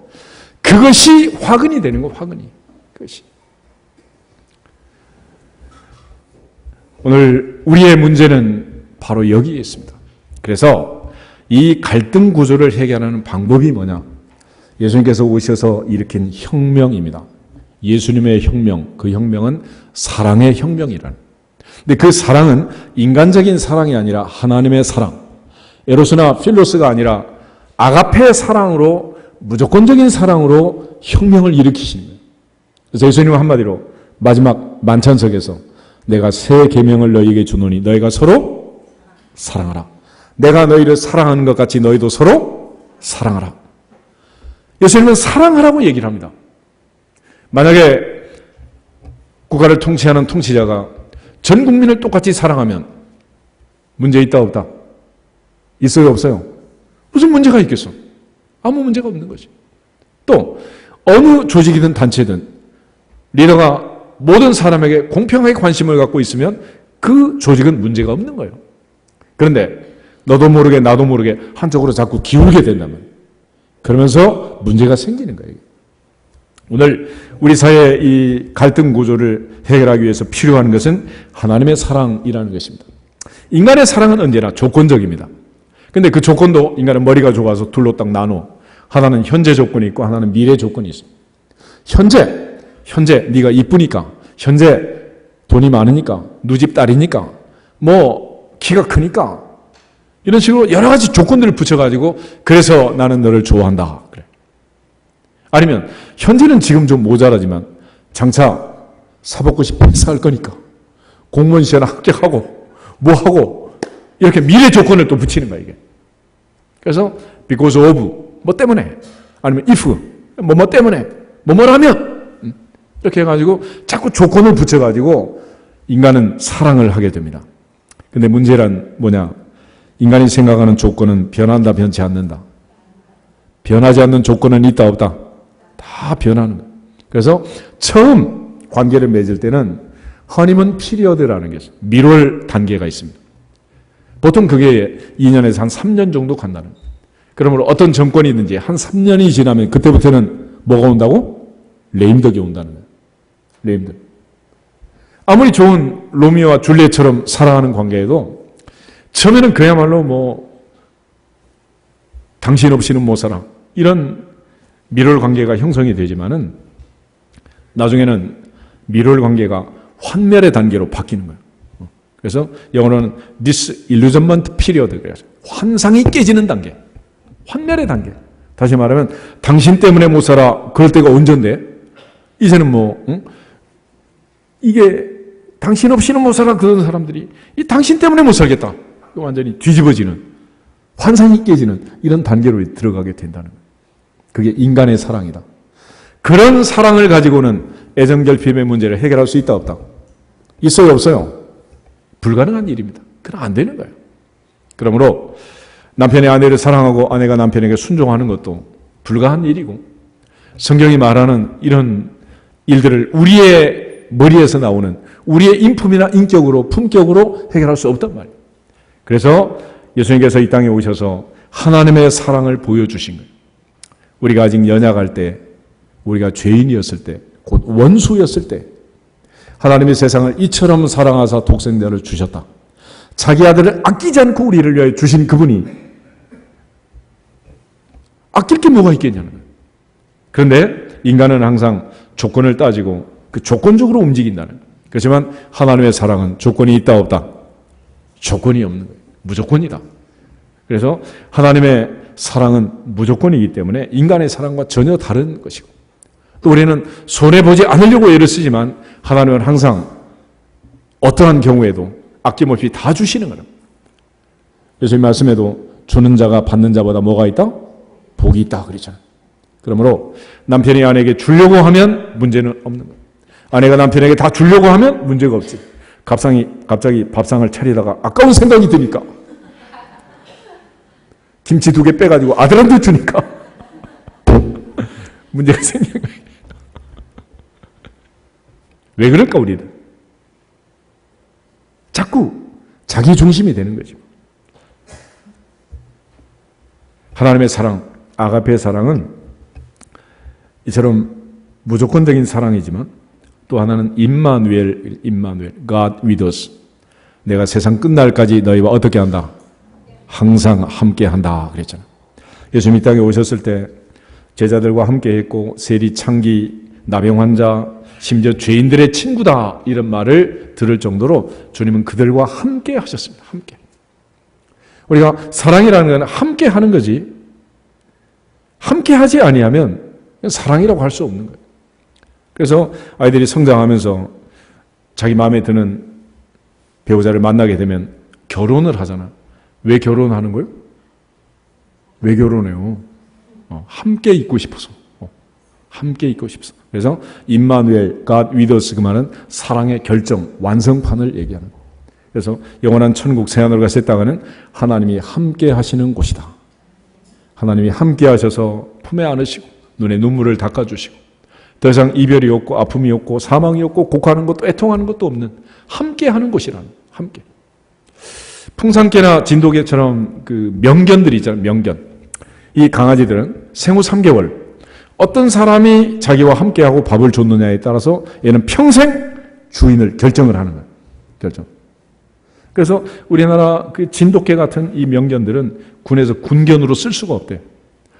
그것이 화근이 되는 거 화근이. 그것이. 오늘 우리의 문제는 바로 여기에 있습니다. 그래서 이 갈등 구조를 해결하는 방법이 뭐냐? 예수님께서 오셔서 일으킨 혁명입니다. 예수님의 혁명, 그 혁명은 사랑의 혁명이라는. 근데 그 사랑은 인간적인 사랑이 아니라 하나님의 사랑, 에로스나 필로스가 아니라 아가페 사랑으로, 무조건적인 사랑으로 혁명을 일으키시는 거예요. 그래서 예수님은 한마디로 마지막 만찬석에서 내가 새 계명을 너희에게 주노니 너희가 서로 사랑하라. 내가 너희를 사랑하는 것 같이 너희도 서로 사랑하라. 예수님은 사랑하라고 얘기를 합니다. 만약에 국가를 통치하는 통치자가 전 국민을 똑같이 사랑하면 문제 있다 없다? 있어요 없어요? 무슨 문제가 있겠어? 아무 문제가 없는 거지. 또 어느 조직이든 단체든 리더가 모든 사람에게 공평하게 관심을 갖고 있으면 그 조직은 문제가 없는 거예요. 그런데 너도 모르게 나도 모르게 한쪽으로 자꾸 기울게 된다면 그러면서 문제가 생기는 거예요. 오늘 우리 사회의 이 갈등 구조를 해결하기 위해서 필요한 것은 하나님의 사랑이라는 것입니다. 인간의 사랑은 언제나 조건적입니다. 근데 그 조건도 인간은 머리가 좋아서 둘로 딱 나눠. 하나는 현재 조건이 있고 하나는 미래 조건이 있습니다. 현재 네가 이쁘니까, 현재 돈이 많으니까, 누집 딸이니까, 뭐 키가 크니까 이런 식으로 여러 가지 조건들을 붙여가지고 그래서 나는 너를 좋아한다. 그래. 아니면 현재는 지금 좀 모자라지만 장차 사법고시 패스할 거니까 공무원 시험 합격하고 뭐하고 이렇게 미래 조건을 또 붙이는 거야 이게. 그래서 because of 뭐 때문에 아니면 if 뭐 때문에 뭐라면 이렇게 해가지고 자꾸 조건을 붙여가지고 인간은 사랑을 하게 됩니다. 근데 문제란 뭐냐? 인간이 생각하는 조건은 변한다 변치 않는다. 변하지 않는 조건은 있다 없다? 다 변하는 거예요. 그래서 처음 관계를 맺을 때는 허니문 피리어드라는 게 있어요. 미롤 단계가 있습니다. 보통 그게 2년에서 한 3년 정도 간다는 거예요. 그러므로 어떤 정권이 있는지 한 3년이 지나면 그때부터는 뭐가 온다고? 레임덕이 온다는 거예요. 레임덕. 아무리 좋은 로미오와 줄리엣처럼 사랑하는 관계에도 처음에는 그야말로 뭐 당신 없이는 못 살아. 이런 미롤 관계가 형성이 되지만은 나중에는 미롤 관계가 환멸의 단계로 바뀌는 거예요. 그래서 영어로는 disillusionment period 그래서 환상이 깨지는 단계. 환멸의 단계. 다시 말하면 당신 때문에 못 살아. 그럴 때가 언젠데? 이제는 뭐 이게 당신 없이는 못 살아 그런 사람들이 이 당신 때문에 못 살겠다. 완전히 뒤집어지는 환상이 깨지는 이런 단계로 들어가게 된다는 거예요. 그게 인간의 사랑이다. 그런 사랑을 가지고는 애정결핍의 문제를 해결할 수 있다 없다? 있어요 없어요? 불가능한 일입니다. 그럼 안 되는 거예요. 그러므로 남편이 아내를 사랑하고 아내가 남편에게 순종하는 것도 불가한 일이고 성경이 말하는 이런 일들을 우리의 머리에서 나오는 우리의 인품이나 인격으로 품격으로 해결할 수 없단 말이에요. 그래서 예수님께서 이 땅에 오셔서 하나님의 사랑을 보여주신 거예요. 우리가 아직 연약할 때, 우리가 죄인이었을 때, 곧 원수였을 때 하나님의 세상을 이처럼 사랑하사 독생자를 주셨다. 자기 아들을 아끼지 않고 우리를 위하여 주신 그분이 아낄 게 뭐가 있겠냐는 거예요. 그런데 인간은 항상 조건을 따지고 그 조건적으로 움직인다는 거예요. 그렇지만 하나님의 사랑은 조건이 있다 없다? 조건이 없는 거예요. 무조건이다. 그래서 하나님의 사랑은 무조건이기 때문에 인간의 사랑과 전혀 다른 것이고, 또 우리는 손해보지 않으려고 애를 쓰지만 하나님은 항상 어떠한 경우에도 아낌없이 다 주시는 거예요. 예수님 말씀에도 주는 자가 받는 자보다 뭐가 있다? 복이 있다 그러잖아요. 그러므로 남편이 아내에게 주려고 하면 문제는 없는 거예요. 아내가 남편에게 다 주려고 하면 문제가 없지. 갑자기 밥상을 차리다가 아까운 생각이 드니까 김치 2개 빼가지고 아들한테 주니까 문제가 생기는 거예요. 왜 그럴까 우리는? 자꾸 자기 중심이 되는 거죠. 하나님의 사랑, 아가페의 사랑은 이처럼 무조건적인 사랑이지만 또 하나는 임마누엘, God with us. 내가 세상 끝날까지 너희와 어떻게 한다? 항상 함께 한다 그랬잖아요. 예수님이 이 땅에 오셨을 때 제자들과 함께 했고 세리, 창기, 나병 환자, 심지어 죄인들의 친구다 이런 말을 들을 정도로 주님은 그들과 함께 하셨습니다. 함께. 우리가 사랑이라는 건 함께 하는 거지 함께 하지 아니하면 사랑이라고 할 수 없는 거예요. 그래서 아이들이 성장하면서 자기 마음에 드는 배우자를 만나게 되면 결혼을 하잖아. 왜 결혼하는 거예요? 왜 결혼해요? 함께 있고 싶어서. 함께 있고 싶어서. 그래서 임마누엘, God with us 그 말은 사랑의 결정, 완성판을 얘기하는 거예요. 그래서 영원한 천국 새하늘을 갔을 땅은 하나님이 함께 하시는 곳이다. 하나님이 함께 하셔서 품에 안으시고 눈에 눈물을 닦아주시고 더 이상 이별이 없고 아픔이 없고 사망이 없고 곡하는 것도 애통하는 것도 없는 함께 하는 곳이라는 함께. 풍산개나 진돗개처럼 그 명견들이 있잖아요. 명견. 이 강아지들은 생후 3개월 어떤 사람이 자기와 함께하고 밥을 줬느냐에 따라서 얘는 평생 주인을 결정을 하는 거예요. 결정. 그래서 우리나라 그 진돗개 같은 이 명견들은 군에서 군견으로 쓸 수가 없대요.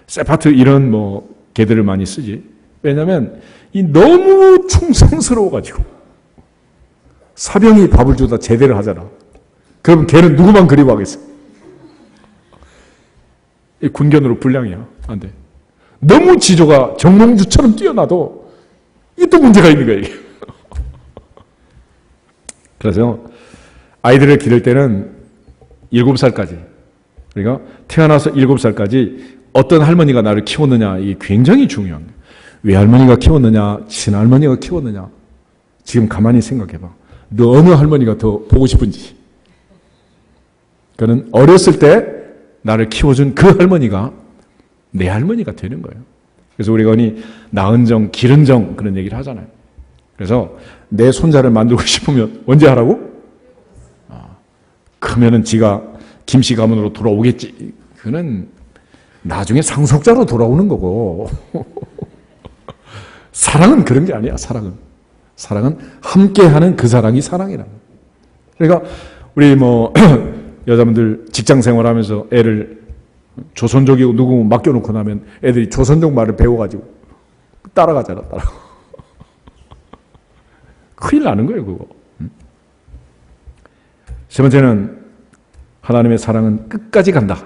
세파트 이런 뭐 개들을 많이 쓰지. 왜냐하면 이 너무 충성스러워가지고 사병이 밥을 주다 제대를 하잖아. 그럼 걔는 누구만 그리워하겠어? 이 군견으로 불량이야. 안 돼. 너무 지조가 정몽주처럼 뛰어나도 이게 또 문제가 있는 거야, 이게. 그래서 아이들을 기를 때는 7살까지, 그러니까 태어나서 7살까지 어떤 할머니가 나를 키웠느냐, 이게 굉장히 중요한 거예요. 외할머니가 키웠느냐, 친할머니가 키웠느냐. 지금 가만히 생각해봐. 너 어느 할머니가 더 보고 싶은지. 그는 어렸을 때 나를 키워준 그 할머니가 내 할머니가 되는 거예요. 그래서 우리가 흔히 낳은 정, 기른 정 그런 얘기를 하잖아요. 그래서 내 손자를 만들고 싶으면 언제 하라고? 크면은 지가 김씨 가문으로 돌아오겠지. 그는 나중에 상속자로 돌아오는 거고. 사랑은 그런 게 아니야. 사랑은 함께하는 그 사랑이 사랑이라는 거야. 그러니까 우리 뭐 여자분들 직장 생활하면서 애를 조선족이고 누구 맡겨놓고 나면 애들이 조선족 말을 배워가지고 따라가잖아. 큰일 나는 거예요, 그거. 세 번째는 하나님의 사랑은 끝까지 간다.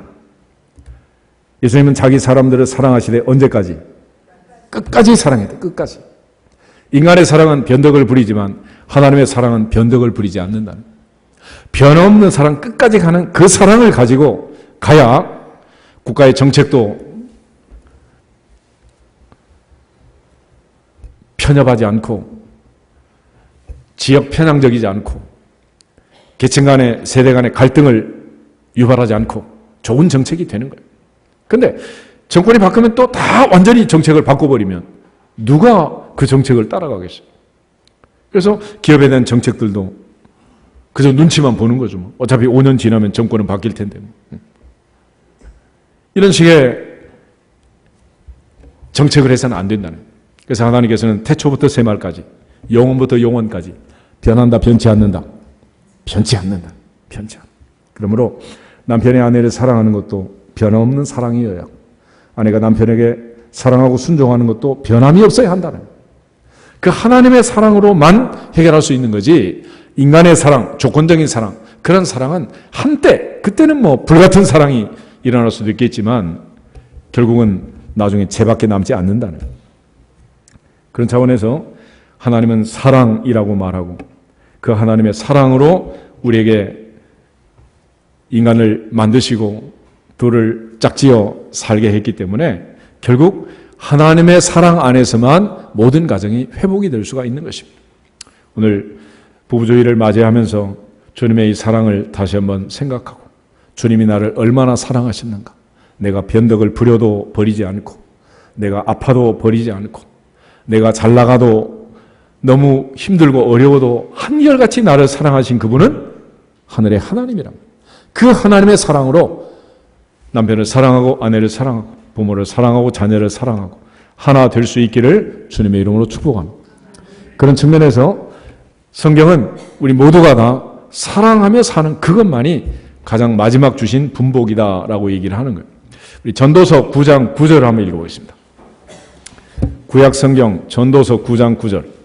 예수님은 자기 사람들을 사랑하시되 언제까지? 끝까지 사랑했다. 끝까지. 인간의 사랑은 변덕을 부리지만 하나님의 사랑은 변덕을 부리지 않는다는. 변함없는 사랑, 끝까지 가는 그 사랑을 가지고 가야 국가의 정책도 편협하지 않고 지역 편향적이지 않고 계층 간의 세대 간의 갈등을 유발하지 않고 좋은 정책이 되는 거예요. 그런데 정권이 바뀌면 또 다 완전히 정책을 바꿔버리면 누가 그 정책을 따라가겠어요? 그래서 기업에 대한 정책들도 그저 눈치만 보는 거죠. 뭐. 어차피 5년 지나면 정권은 바뀔 텐데. 이런 식의 정책을 해서는 안 된다는 거예요. 그래서 하나님께서는 태초부터 새말까지, 영원부터 영원까지 변한다, 변치 않는다. 변치 않는다. 변치 않는다. 그러므로 남편이 아내를 사랑하는 것도 변함없는 사랑이어야 하고, 아내가 남편에게 사랑하고 순종하는 것도 변함이 없어야 한다는 거예요. 그 하나님의 사랑으로만 해결할 수 있는 거지, 인간의 사랑, 조건적인 사랑, 그런 사랑은 한때, 그때는 뭐 불같은 사랑이 일어날 수도 있겠지만 결국은 나중에 죄밖에 남지 않는다는 거예요. 그런 차원에서 하나님은 사랑이라고 말하고, 그 하나님의 사랑으로 우리에게 인간을 만드시고 둘을 짝지어 살게 했기 때문에 결국 하나님의 사랑 안에서만 모든 가정이 회복이 될 수가 있는 것입니다. 오늘 부부주의를 맞이하면서 주님의 이 사랑을 다시 한번 생각하고, 주님이 나를 얼마나 사랑하셨는가, 내가 변덕을 부려도 버리지 않고, 내가 아파도 버리지 않고, 내가 잘 나가도 너무 힘들고 어려워도 한결같이 나를 사랑하신 그분은 하늘의 하나님이랍니다. 그 하나님의 사랑으로 남편을 사랑하고 아내를 사랑하고 부모를 사랑하고 자녀를 사랑하고 하나 될 수 있기를 주님의 이름으로 축복합니다. 그런 측면에서 성경은 우리 모두가 다 사랑하며 사는 그것만이 가장 마지막 주신 분복이다라고 얘기를 하는 거예요. 우리 전도서 9장 9절 한번 읽어보겠습니다. 구약 성경 전도서 9장 9절.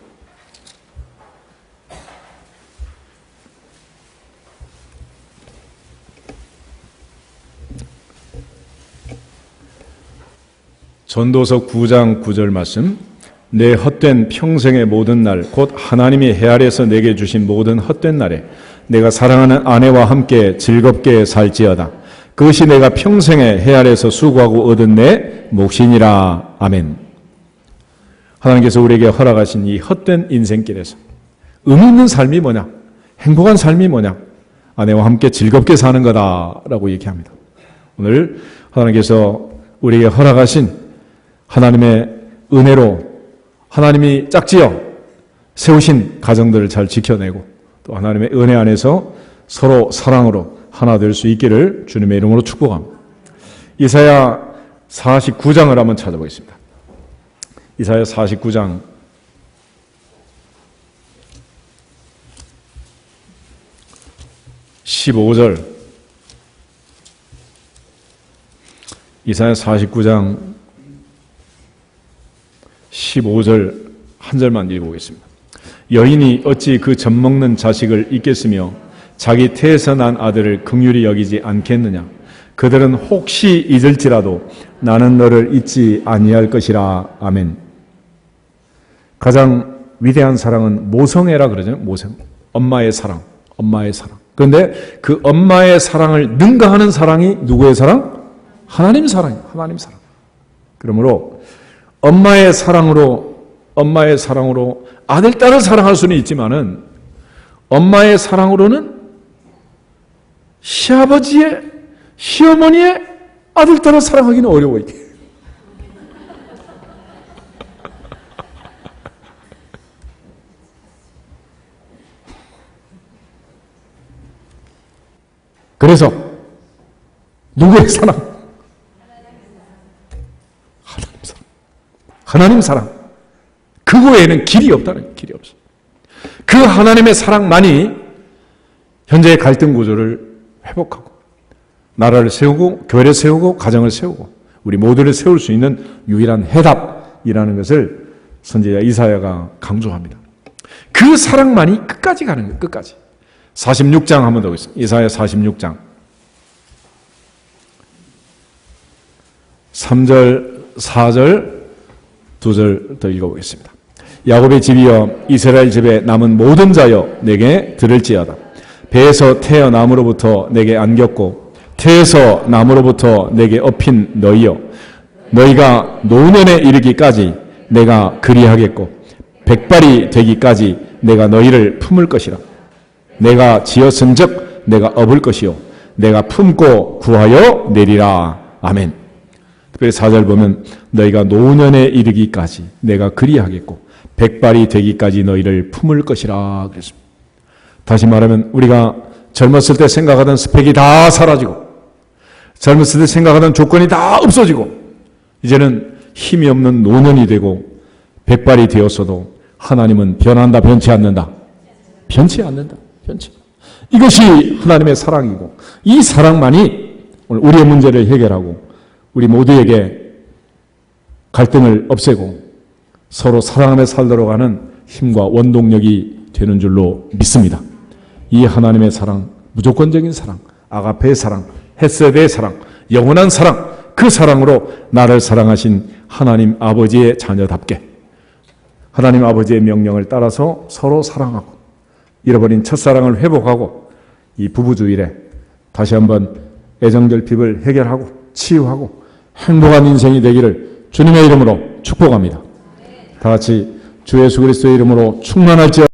전도서 9장 9절 말씀. 내 헛된 평생의 모든 날, 곧 하나님이 헤아려서 내게 주신 모든 헛된 날에 내가 사랑하는 아내와 함께 즐겁게 살지어다. 그것이 내가 평생에 헤아려서 수고하고 얻은 내 몫이니라. 아멘. 하나님께서 우리에게 허락하신 이 헛된 인생길에서 의미 있는 삶이 뭐냐? 행복한 삶이 뭐냐? 아내와 함께 즐겁게 사는 거다라고 얘기합니다. 오늘 하나님께서 우리에게 허락하신 하나님의 은혜로 하나님이 짝지어 세우신 가정들을 잘 지켜내고 또 하나님의 은혜 안에서 서로 사랑으로 하나 될 수 있기를 주님의 이름으로 축복합니다. 이사야 49장을 한번 찾아보겠습니다. 이사야 49장 15절. 이사야 49장 15절 한 절만 읽어보겠습니다. 여인이 어찌 그 젖먹는 자식을 잊겠으며 자기 태에서 난 아들을 긍휼히 여기지 않겠느냐. 그들은 혹시 잊을지라도 나는 너를 잊지 아니할 것이라. 아멘. 가장 위대한 사랑은 모성애라 그러죠. 모성. 엄마의 사랑. 엄마의 사랑. 그런데 그 엄마의 사랑을 능가하는 사랑이 누구의 사랑? 하나님 사랑이에요. 하나님 사랑. 그러므로 엄마의 사랑으로 아들, 딸을 사랑할 수는 있지만은 엄마의 사랑으로는 시아버지의, 시어머니의 아들, 딸을 사랑하기는 어려워요. 그래서 누구의 사랑? 하나님 사랑. 그 외에는 길이 없다는, 길이 없어. 그 하나님의 사랑만이 현재의 갈등 구조를 회복하고 나라를 세우고 교회를 세우고 가정을 세우고 우리 모두를 세울 수 있는 유일한 해답이라는 것을 선지자 이사야가 강조합니다. 그 사랑만이 끝까지 가는 거예요. 끝까지. 46장 한번 더 보겠습니다. 이사야 46장 3절 4절 2절 더 읽어보겠습니다. 야곱의 집이여 이스라엘 집에 남은 모든 자여 내게 들을지어다. 배에서 태어남으로부터 내게 안겼고 태에서 남으로부터 내게 업힌 너희여, 너희가 노년에 이르기까지 내가 그리하겠고 백발이 되기까지 내가 너희를 품을 것이라. 내가 지었은즉 내가 업을 것이요 내가 품고 구하여 내리라. 아멘. 특별히 4절 보면 너희가 노년에 이르기까지 내가 그리하겠고 백발이 되기까지 너희를 품을 것이라 그랬습니다. 다시 말하면 우리가 젊었을 때 생각하던 스펙이 다 사라지고 젊었을 때 생각하던 조건이 다 없어지고 이제는 힘이 없는 노년이 되고 백발이 되었어도 하나님은 변한다, 변치 않는다. 변치 않는다. 변치. 이것이 하나님의 사랑이고 이 사랑만이 오늘 우리의 문제를 해결하고 우리 모두에게 갈등을 없애고 서로 사랑하며 살도록 하는 힘과 원동력이 되는 줄로 믿습니다. 이 하나님의 사랑, 무조건적인 사랑, 아가페의 사랑, 헤세드의 사랑, 영원한 사랑, 그 사랑으로 나를 사랑하신 하나님 아버지의 자녀답게 하나님 아버지의 명령을 따라서 서로 사랑하고 잃어버린 첫사랑을 회복하고 이 부부주일에 다시 한번 애정결핍을 해결하고 치유하고 행복한 인생이 되기를 주님의 이름으로 축복합니다. 다 같이 주 예수 그리스도의 이름으로 충만할지어다.